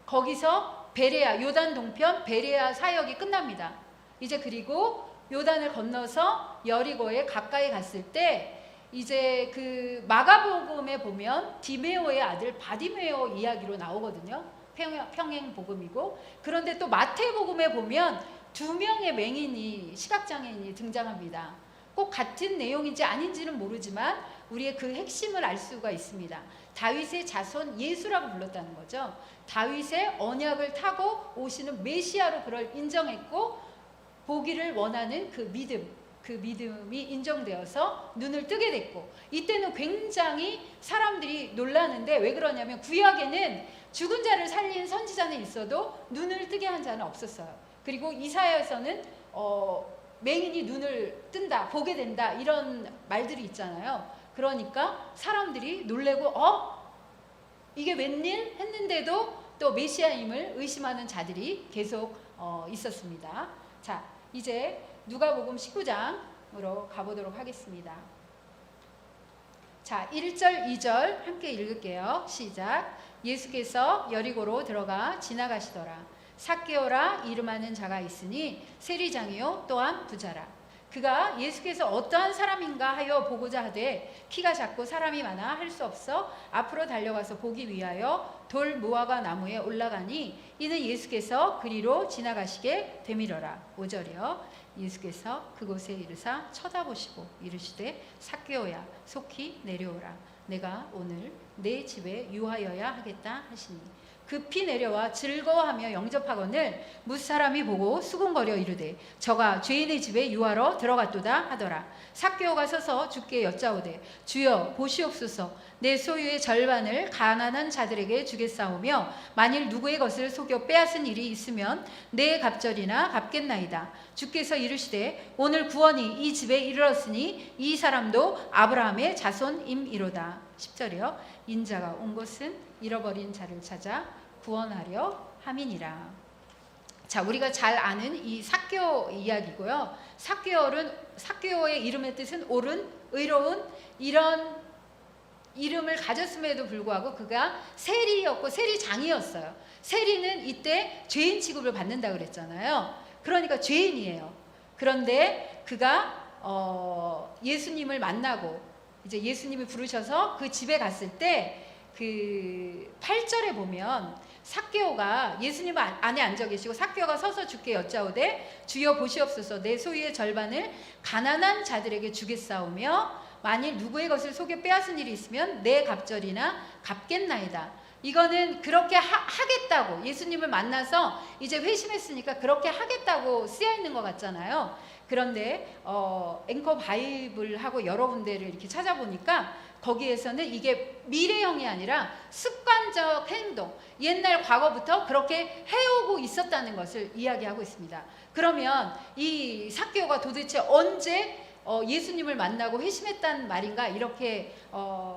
거기서 베레아 요단 동편 베레아 사역이 끝납니다. 이제 그리고 요단을 건너서 여리고에 가까이 갔을 때 이제 그 마가복음에 보면 디메오의 아들 바디메오 이야기로 나오거든요. 평행 복음이고. 그런데 또 마태복음에 보면 두 명의 맹인이 시각장애인이 등장합니다. 꼭 같은 내용인지 아닌지는 모르지만 우리의 그 핵심을 알 수가 있습니다. 다윗의 자손 예수라고 불렀다는 거죠. 다윗의 언약을 타고 오시는 메시아로 그를 인정했고 보기를 원하는 그 믿음이 인정되어서 눈을 뜨게 됐고 이때는 굉장히 사람들이 놀라는데 왜 그러냐면 구약에는 죽은 자를 살린 선지자는 있어도 눈을 뜨게 한 자는 없었어요. 그리고 이사야에서는 맹인이 눈을 뜬다, 보게 된다 이런 말들이 있잖아요. 그러니까 사람들이 놀래고 이게 웬일 했는데도 또 메시아임을 의심하는 자들이 계속 있었습니다. 자, 이제 누가복음 19장으로 가보도록 하겠습니다. 자, 1절, 2절 함께 읽을게요. 시작. 예수께서 여리고로 들어가 지나가시더라. 삭개오라 이름하는 자가 있으니 세리장이요 또한 부자라. 그가 예수께서 어떠한 사람인가 하여 보고자 하되 키가 작고 사람이 많아 할 수 없어 앞으로 달려가서 보기 위하여 돌 무화과 나무에 올라가니 이는 예수께서 그리로 지나가시게 되밀어라. 5절이요. 예수께서 그곳에 이르사 쳐다보시고 이르시되 삭개오야 속히 내려오라. 내가 오늘 내 집에 유하여야 하겠다 하시니 급히 내려와 즐거워하며 영접하거늘 무사람이 보고 수군거려 이르되 저가 죄인의 집에 유하러 들어갔도다 하더라. 삭개오가 서서 주께 여짜오되 주여 보시옵소서 내 소유의 절반을 가난한 자들에게 주겠사오며 만일 누구의 것을 속여 빼앗은 일이 있으면 내 갑절이나 갚겠나이다. 주께서 이르시되 오늘 구원이 이 집에 이르렀으니 이 사람도 아브라함의 자손임이로다. 10절이요. 인자가 온 것은 잃어버린 자를 찾아 구원하려 함이니라. 자, 우리가 잘 아는 이 삭개오 이야기고요. 삭개오의 이름의 뜻은 옳은, 의로운 이런 이름을 가졌음에도 불구하고 그가 세리였고 세리장이었어요. 세리는 이때 죄인 취급을 받는다 그랬잖아요. 그러니까 죄인이에요. 그런데 그가 예수님을 만나고 이제 예수님이 부르셔서 그 집에 갔을 때 그 8절에 보면 삭개오가 예수님 안에 앉아 계시고 삭개오가 서서 주께 여짜오되 주여 보시옵소서 내 소유의 절반을 가난한 자들에게 주겠사오며 만일 누구의 것을 속여 빼앗은 일이 있으면 내 갑절이나 갚겠나이다. 이거는 그렇게 하겠다고 예수님을 만나서 이제 회심했으니까 그렇게 하겠다고 쓰여 있는 것 같잖아요. 그런데 앵커 바이블하고 여러 군데를 이렇게 찾아보니까 거기에서는 이게 미래형이 아니라 습관적 행동, 옛날 과거부터 그렇게 해오고 있었다는 것을 이야기하고 있습니다. 그러면 이 삭개오가 도대체 언제 예수님을 만나고 회심했다는 말인가 이렇게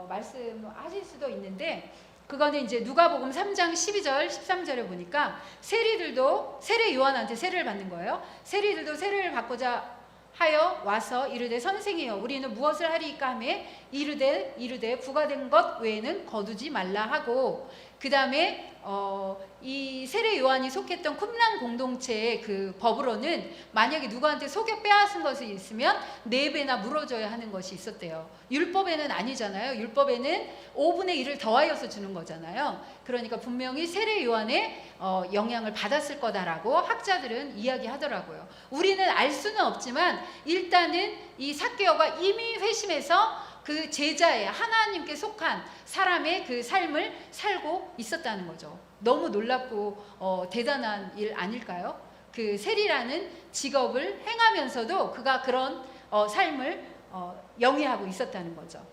말씀하실 수도 있는데 그거는 이제 누가복음 3장 12절 13절에 보니까 세례 요한한테 세례를 받는 거예요. 세리들도 세례를 받고자 하여 와서 이르되 선생이여 우리는 무엇을 하리이까 하매 이르되 부과된 것 외에는 거두지 말라 하고 그 다음에 이 세례 요한이 속했던 쿰란 공동체의 그 법으로는 만약에 누구한테 속여 빼앗은 것이 있으면 4배나 물어줘야 하는 것이 있었대요. 율법에는 아니잖아요. 율법에는 5분의 1을 더하여서 주는 거잖아요. 그러니까 분명히 세례 요한의 영향을 받았을 거다라고 학자들은 이야기하더라고요. 우리는 알 수는 없지만 일단은 이 삭개오가 이미 회심해서 그 제자의 하나님께 속한 사람의 그 삶을 살고 있었다는 거죠. 너무 놀랍고 대단한 일 아닐까요? 그 세리라는 직업을 행하면서도 그가 그런 삶을 영위하고 있었다는 거죠.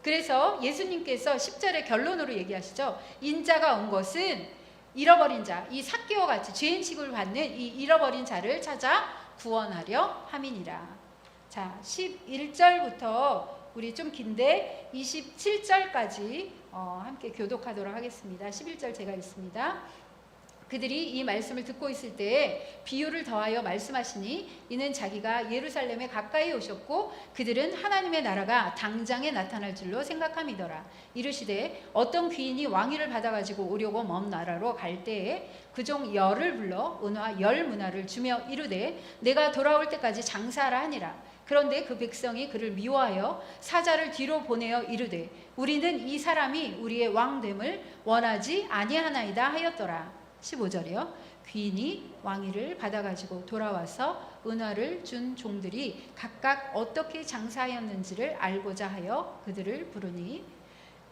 그래서 예수님께서 10절의 결론으로 얘기하시죠. 인자가 온 것은 잃어버린 자, 이 삭개오 같이 죄인 취급을 받는 이 잃어버린 자를 찾아 구원하려 함이니라. 자, 11절부터 우리 좀 긴데 27절까지 함께 교독하도록 하겠습니다. 11절 제가 읽습니다. 그들이 이 말씀을 듣고 있을 때에 비유를 더하여 말씀하시니 이는 자기가 예루살렘에 가까이 오셨고 그들은 하나님의 나라가 당장에 나타날 줄로 생각함이더라. 이르시되 어떤 귀인이 왕위를 받아가지고 오려고 먼 나라로 갈 때에 그종 열을 불러 은화 10문화를 주며 이르되 내가 돌아올 때까지 장사하라 하니라. 그런데 그 백성이 그를 미워하여 사자를 뒤로 보내어 이르되 우리는 이 사람이 우리의 왕됨을 원하지 아니하나이다 하였더라. 15절이요. 귀인이 왕위를 받아가지고 돌아와서 은화를 준 종들이 각각 어떻게 장사하였는지를 알고자 하여 그들을 부르니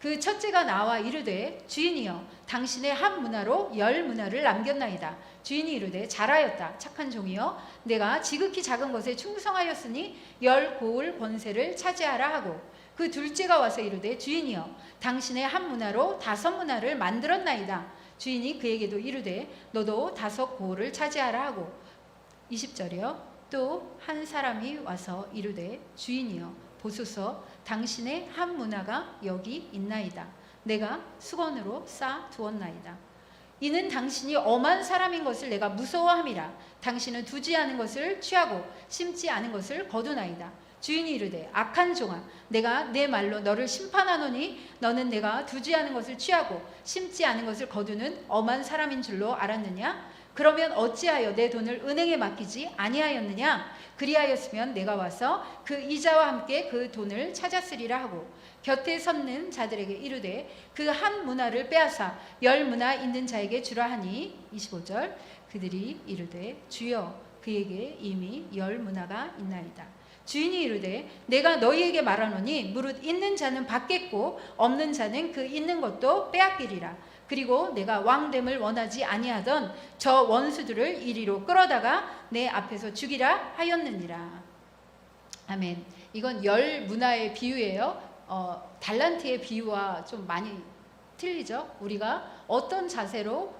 그 첫째가 나와 이르되 주인이여 당신의 한 문화로 10문화를 남겼나이다. 주인이 이르되 잘하였다 착한 종이여 내가 지극히 작은 것에 충성하였으니 10 고을 권세를 차지하라 하고 그 둘째가 와서 이르되 주인이여 당신의 한 문화로 5문화를 만들었나이다. 주인이 그에게도 이르되 너도 5 고을을 차지하라 하고 20절이요. 또 한 사람이 와서 이르되 주인이여 보소서 당신의 한 문화가 여기 있나이다. 내가 수건으로 쌓아 두었나이다. 이는 당신이 엄한 사람인 것을 내가 무서워함이라. 당신은 두지 않은 것을 취하고 심지 않은 것을 거두나이다. 주인이 이르되 악한 종아 내가 내 말로 너를 심판하노니 너는 내가 두지 않은 것을 취하고 심지 않은 것을 거두는 엄한 사람인 줄로 알았느냐? 그러면 어찌하여 내 돈을 은행에 맡기지 아니하였느냐? 그리하였으면 내가 와서 그 이자와 함께 그 돈을 찾았으리라 하고 곁에 섰는 자들에게 이르되 그 한 문화를 빼앗아 10 문화 있는 자에게 주라 하니 25절 그들이 이르되 주여 그에게 이미 10 문화가 있나이다. 주인이 이르되 내가 너희에게 말하노니 무릇 있는 자는 받겠고 없는 자는 그 있는 것도 빼앗기리라. 그리고 내가 왕됨을 원하지 아니하던 저 원수들을 이리로 끌어다가 내 앞에서 죽이라 하였느니라. 아멘. 이건 10 문화의 비유예요. 달란트의 비유와 좀 많이 틀리죠. 우리가 어떤 자세로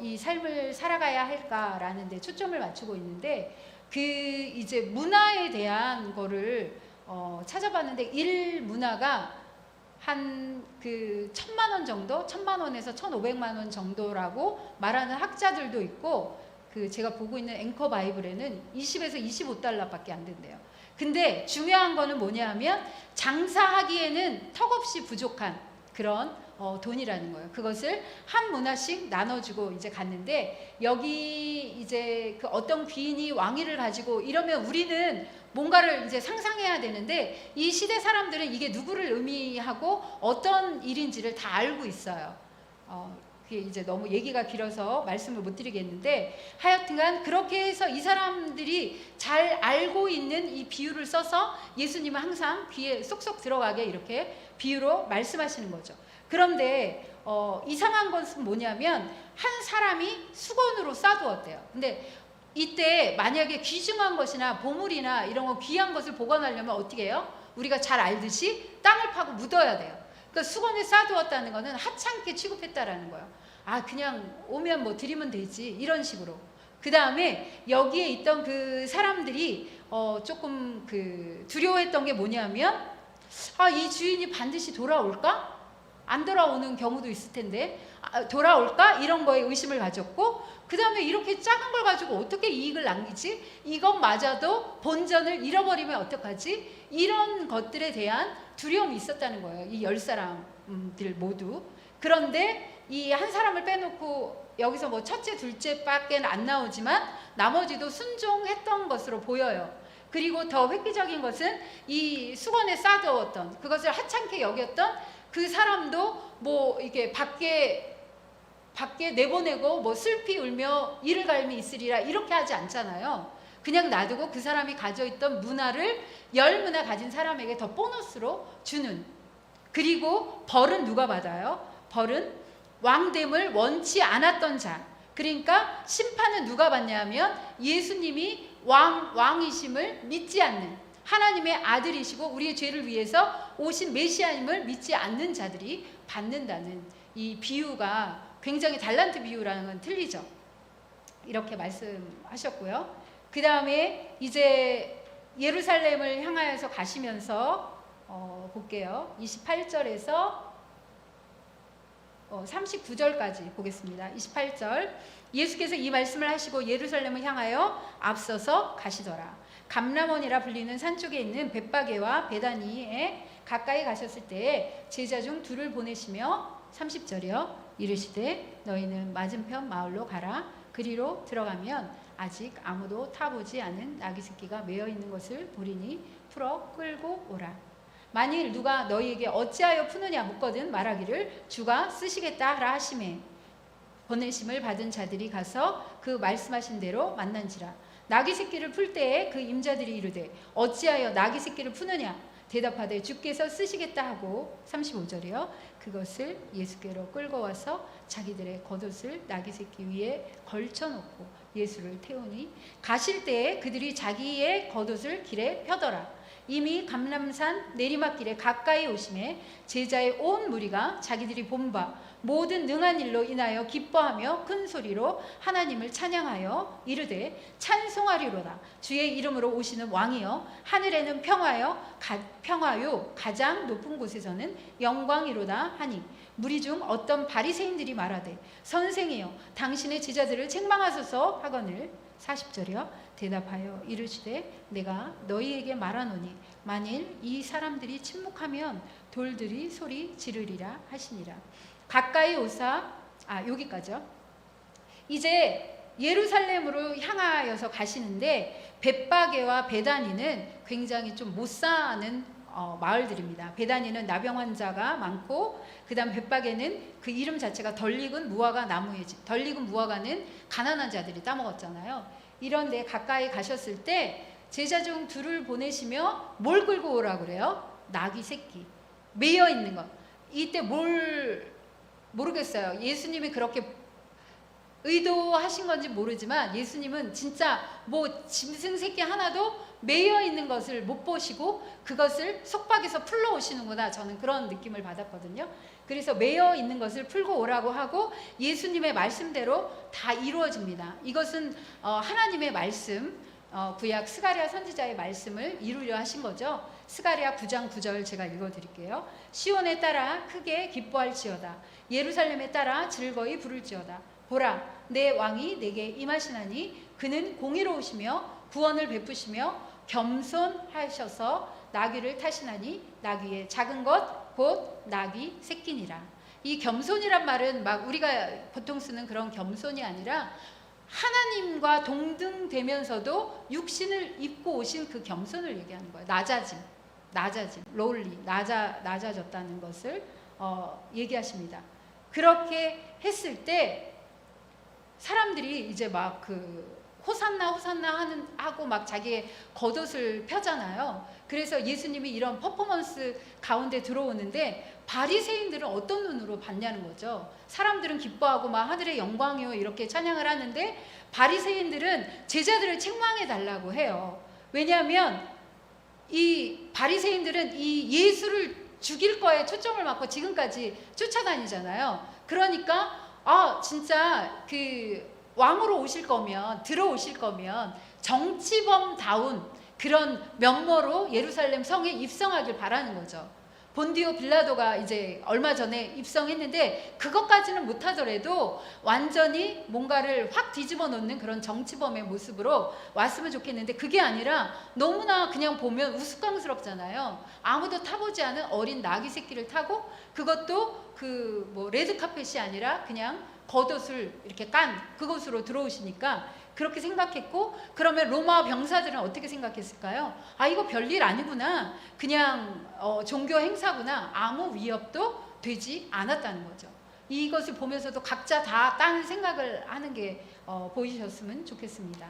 이 삶을 살아가야 할까라는 데 초점을 맞추고 있는데 그 이제 문화에 대한 거를 찾아봤는데 1 문화가 한 그 1,000만 원 정도, 1,000만 원에서 1,500만 원 정도라고 말하는 학자들도 있고 그 제가 보고 있는 앵커 바이블에는 20에서 25달러밖에 안 된대요. 근데 중요한 거는 뭐냐 하면 장사하기에는 턱없이 부족한 그런 돈이라는 거예요. 그것을 한 문화씩 나눠주고 이제 갔는데 여기 이제 그 어떤 귀인이 왕위를 가지고 이러면 우리는 뭔가를 이제 상상해야 되는데 이 시대 사람들은 이게 누구를 의미하고 어떤 일인지를 다 알고 있어요. 그게 이제 너무 얘기가 길어서 말씀을 못 드리겠는데 하여튼간 그렇게 해서 이 사람들이 잘 알고 있는 이 비유를 써서 예수님은 항상 귀에 쏙쏙 들어가게 이렇게 비유로 말씀하시는 거죠. 그런데 이상한 것은 뭐냐면 한 사람이 수건으로 싸두었대요. 근데 이때 만약에 귀중한 것이나 보물이나 이런 거 귀한 것을 보관하려면 어떻게 해요? 우리가 잘 알듯이 땅을 파고 묻어야 돼요. 그러니까 수건에 싸두었다는 거는 하찮게 취급했다라는 거예요. 아 그냥 오면 뭐 드리면 되지 이런 식으로. 그 다음에 여기에 있던 그 사람들이 조금 그 두려워했던 게 뭐냐면 이 주인이 반드시 돌아올까? 안 돌아오는 경우도 있을 텐데 돌아올까? 이런 거에 의심을 가졌고 그 다음에 이렇게 작은 걸 가지고 어떻게 이익을 남기지? 이것마저도 본전을 잃어버리면 어떡하지? 이런 것들에 대한 두려움이 있었다는 거예요. 이 10사람들 모두. 그런데 이 한 사람을 빼놓고 여기서 뭐 첫째, 둘째밖에 안 나오지만 나머지도 순종했던 것으로 보여요. 그리고 더 획기적인 것은 이 수건에 싸두었던 그것을 하찮게 여겼던 그 사람도 뭐 이게 밖에 내보내고 뭐 슬피 울며 이를 갈미 있으리라 이렇게 하지 않잖아요. 그냥 놔두고 그 사람이 가져있던 문화를 10문화 가진 사람에게 더 보너스로 주는. 그리고 벌은 누가 받아요? 벌은 왕됨을 원치 않았던 자. 그러니까 심판은 누가 받냐면 예수님이 왕이심을 믿지 않는, 하나님의 아들이시고 우리의 죄를 위해서 오신 메시아임을 믿지 않는 자들이 받는다는 이 비유가 굉장히 달란트 비유라는 건 틀리죠. 이렇게 말씀하셨고요. 그 다음에 이제 예루살렘을 향하여서 가시면서 볼게요. 28절에서 39절까지 보겠습니다. 28절 예수께서 이 말씀을 하시고 예루살렘을 향하여 앞서서 가시더라. 감람원이라 불리는 산 쪽에 있는 벳바게와 베다니에 가까이 가셨을 때에 제자 중 둘을 보내시며 30절이요 이르시되 너희는 맞은편 마을로 가라. 그리로 들어가면 아직 아무도 타보지 않은 나귀 새끼가 매어 있는 것을 보리니 풀어 끌고 오라. 만일 누가 너희에게 어찌하여 푸느냐 묻거든 말하기를 주가 쓰시겠다 하라 하시매 보내심을 받은 자들이 가서 그 말씀하신 대로 만난지라. 나귀 새끼를 풀 때에 그 임자들이 이르되 어찌하여 나귀 새끼를 푸느냐 대답하되 주께서 쓰시겠다 하고 35절이요 그것을 예수께로 끌고 와서 자기들의 겉옷을 나귀 새끼 위에 걸쳐놓고 예수를 태우니 가실 때에 그들이 자기의 겉옷을 길에 펴더라. 이미 감람산 내리막길에 가까이 오심에 제자의 온 무리가 자기들이 본 바 모든 능한 일로 인하여 기뻐하며 큰 소리로 하나님을 찬양하여 이르되 찬송하리로다. 주의 이름으로 오시는 왕이여 하늘에는 평화요 가장 높은 곳에서는 영광이로다 하니 무리 중 어떤 바리새인들이 말하되 선생이여 당신의 제자들을 책망하소서 하거늘 40절이요 대답하여 이르시되 내가 너희에게 말하노니 만일 이 사람들이 침묵하면 돌들이 소리 지르리라 하시니라. 가까이 오사 여기까지요. 이제 예루살렘으로 향하여서 가시는데 벳바게와 베다니는 굉장히 좀 못 사는 마을들입니다. 베다니는 나병 환자가 많고 그 다음 벳바게는 그 이름 자체가 덜익은 무화과 나무의 집. 덜익은 무화과는 가난한 자들이 따먹었잖아요. 이런데 가까이 가셨을 때 제자 중 둘을 보내시며 뭘 끌고 오라고 그래요? 나귀 새끼 매여 있는 것. 이때 모르겠어요. 예수님이 그렇게 의도하신 건지 모르지만 예수님은 진짜 뭐 짐승 새끼 하나도 매여 있는 것을 못 보시고 그것을 속박에서 풀러 오시는구나. 저는 그런 느낌을 받았거든요. 그래서 매여 있는 것을 풀고 오라고 하고 예수님의 말씀대로 다 이루어집니다. 이것은 하나님의 말씀, 구약 스가랴 선지자의 말씀을 이루려 하신 거죠. 스가랴 9장 9절 제가 읽어드릴게요. 시온에 따라 크게 기뻐할지어다. 예루살렘에 따라 즐거이 부를지어다. 보라 내 왕이 내게 임하시나니 그는 공의로우시며 구원을 베푸시며 겸손하셔서 나귀를 타시나니 나귀의 작은 것 곧 나귀 새끼니라. 이 겸손이란 말은 막 우리가 보통 쓰는 그런 겸손이 아니라 하나님과 동등되면서도 육신을 입고 오신 그 겸손을 얘기하는 거예요. 낮아짐, 롤리, 낮아졌다는 것을 얘기하십니다. 그렇게 했을 때 사람들이 이제 막 그 호산나 하고 막 자기의 겉옷을 펴잖아요. 그래서 예수님이 이런 퍼포먼스 가운데 들어오는데 바리새인들은 어떤 눈으로 봤냐는 거죠. 사람들은 기뻐하고 막 하늘의 영광이요 이렇게 찬양을 하는데 바리새인들은 제자들을 책망해 달라고 해요. 왜냐하면 이 바리새인들은 이 예수를 죽일 거에 초점을 맞고 지금까지 쫓아다니잖아요. 그러니까 진짜 그 왕으로 오실 거면 들어오실 거면 정치범다운 그런 면모로 예루살렘 성에 입성하길 바라는 거죠. 본디오 빌라도가 이제 얼마 전에 입성했는데 그것까지는 못하더라도 완전히 뭔가를 확 뒤집어 놓는 그런 정치범의 모습으로 왔으면 좋겠는데 그게 아니라 너무나 그냥 보면 우스꽝스럽잖아요. 아무도 타보지 않은 어린 나귀 새끼를 타고 그것도 그 뭐 레드카펫이 아니라 그냥 겉옷을 이렇게 깐 그곳으로 들어오시니까 그렇게 생각했고, 그러면 로마 병사들은 어떻게 생각했을까요? 아, 이거 별일 아니구나, 그냥 종교 행사구나, 아무 위협도 되지 않았다는 거죠. 이것을 보면서도 각자 다 딴 생각을 하는 게 보이셨으면 좋겠습니다.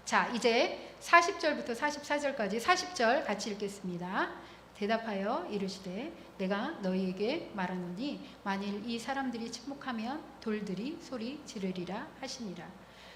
자, 이제 40절부터 44절까지 40절 같이 읽겠습니다. 대답하여 이르시되 내가 너희에게 말하노니 만일 이 사람들이 침묵하면 돌들이 소리 지르리라 하시니라.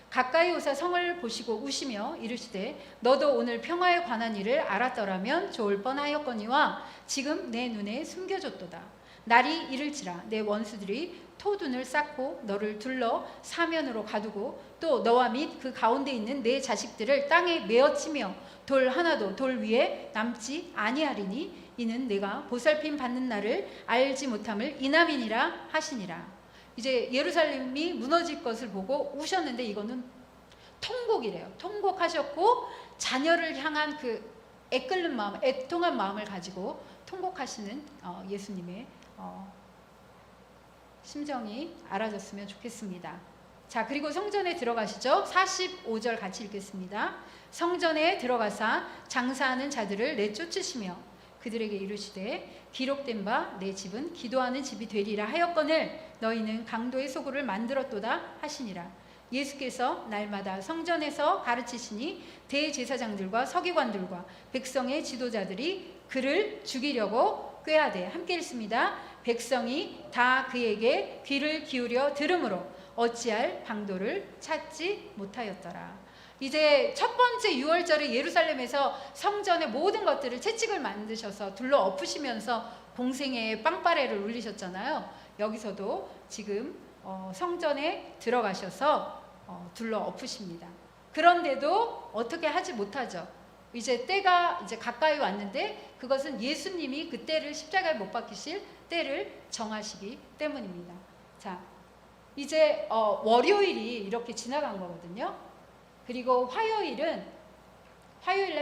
가까이 오사 성을 보시고 우시며 이르시되 너도 오늘 평화에 관한 일을 알았더라면 좋을 뻔하였거니와 지금 내 눈에 숨겨졌도다. 날이 이를지라 내 원수들이 토둔을 쌓고 너를 둘러 사면으로 가두고 또 너와 및 그 가운데 있는 내 자식들을 땅에 메어치며 돌 하나도 돌 위에 남지 아니하리니 이는 내가 보살핌 받는 날을 알지 못함을 이남이니라 하시니라. 이제 예루살렘이 무너질 것을 보고 우셨는데 이거는 통곡이래요. 통곡하셨고 자녀를 향한 그 애끓는 마음, 애통한 마음을 가지고 통곡하시는 예수님의 심정이 알아졌으면 좋겠습니다. 자, 그리고 성전에 들어가시죠. 45절 같이 읽겠습니다. 성전에 들어가사 장사하는 자들을 내쫓으시며 그들에게 이르시되 기록된 바 내 집은 기도하는 집이 되리라 하였거늘 너희는 강도의 소굴을 만들었도다 하시니라. 예수께서 날마다 성전에서 가르치시니 대제사장들과 서기관들과 백성의 지도자들이 그를 죽이려고 꾀하되 함께 읽습니다. 백성이 다 그에게 귀를 기울여 들으므로 어찌할 방도를 찾지 못하였더라. 이제 첫 번째 6월절에 예루살렘에서 성전의 모든 것들을 채찍을 만드셔서 둘러 엎으시면서 공생애의 빵빠레를 울리셨잖아요. 여기서도 지금 성전에 들어가셔서 둘러 엎으십니다. 그런데도 어떻게 하지 못하죠. 이제 때가 이제 가까이 왔는데 그것은 예수님이 그 때를 십자가에 못 박히실 때를 정하시기 때문입니다. 자, 이제 월요일이 이렇게 지나간 거거든요. 그리고 화요일날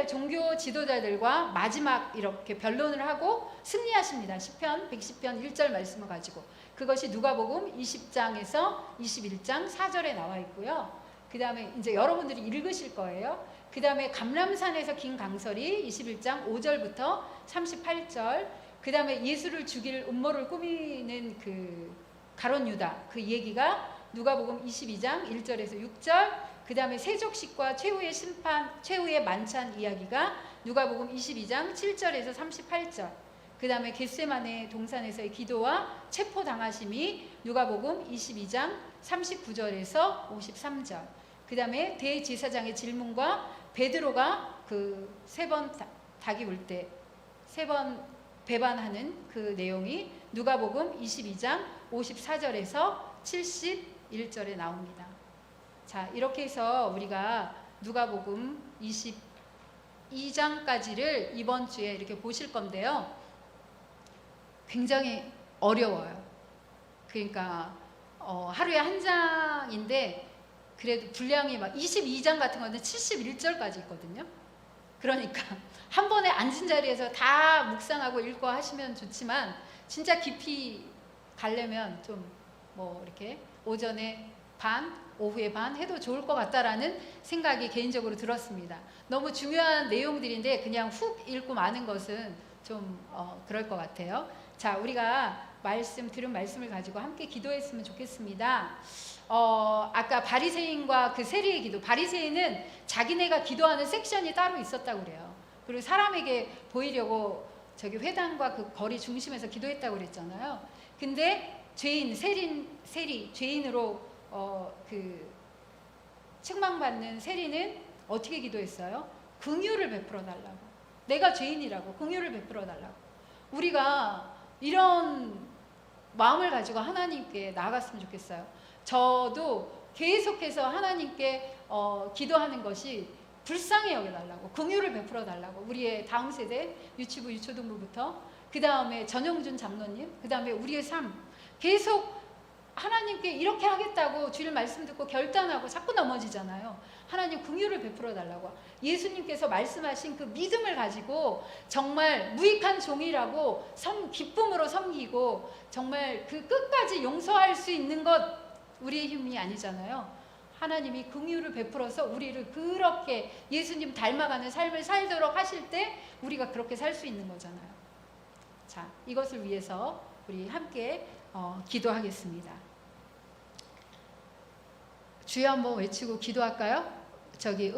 종교 지도자들과 마지막 이렇게 변론을 하고 승리하십니다. 시편 110편 1절 말씀을 가지고 그것이 누가복음 20장에서 21장 4절에 나와 있고요. 그 다음에 이제 여러분들이 읽으실 거예요. 그 다음에 감람산에서 긴 강설이 21장 5절부터 38절, 그 다음에 예수를 죽일 음모를 꾸미는 그 가룟 유다 그 얘기가 누가복음 22장 1절에서 6절, 그 다음에 세족식과 최후의 심판, 최후의 만찬 이야기가 누가복음 22장 7절에서 38절, 그 다음에 겟세마네 동산에서의 기도와 체포당하심이 누가복음 22장 39절에서 53절, 그 다음에 대제사장의 질문과 베드로가 그 세 번 닭이 울 때 세 번 배반하는 그 내용이 누가복음 22장 54절에서 71절에 나옵니다. 자, 이렇게 해서 우리가 누가복음 22장까지를 이번 주에 이렇게 보실 건데요. 굉장히 어려워요. 그러니까 하루에 한 장인데 그래도 분량이 막 22장 같은 거는 71절까지 있거든요. 그러니까 한 번에 앉은 자리에서 다 묵상하고 읽고 하시면 좋지만 진짜 깊이 가려면 좀 뭐 이렇게 오전에 반, 오후에 반 해도 좋을 것 같다라는 생각이 개인적으로 들었습니다. 너무 중요한 내용들인데 그냥 훅 읽고 마는 것은 좀 그럴 것 같아요. 자, 우리가 들은 말씀을 가지고 함께 기도했으면 좋겠습니다. 아까 바리새인과 그 세리의 기도, 바리새인은 자기네가 기도하는 섹션이 따로 있었다고 그래요. 그리고 사람에게 보이려고 저기 회당과 그 거리 중심에서 기도했다고 그랬잖아요. 근데 세리, 죄인으로 그 책망받는 세리는 어떻게 기도했어요? 긍휼을 베풀어 달라고. 내가 죄인이라고 긍휼을 베풀어 달라고. 우리가 이런 마음을 가지고 하나님께 나아갔으면 좋겠어요. 저도 계속해서 하나님께 기도하는 것이 불쌍히 여겨달라고, 긍휼을 베풀어 달라고, 우리의 다음 세대 유치부 유초등부부터. 그 다음에 전영준 장로님, 그 다음에 우리의 삶, 계속 하나님께 이렇게 하겠다고 주일 말씀 듣고 결단하고 자꾸 넘어지잖아요. 하나님 긍휼을 베풀어 달라고. 예수님께서 말씀하신 그 믿음을 가지고 정말 무익한 종이라고 기쁨으로 섬기고 정말 그 끝까지 용서할 수 있는 것 우리의 힘이 아니잖아요. 하나님이 긍휼을 베풀어서 우리를 그렇게 예수님 닮아가는 삶을 살도록 하실 때 우리가 그렇게 살 수 있는 거잖아요. 자, 이것을 위해서 우리 함께 기도하겠습니다. 주여 한번 외치고 기도할까요? 저기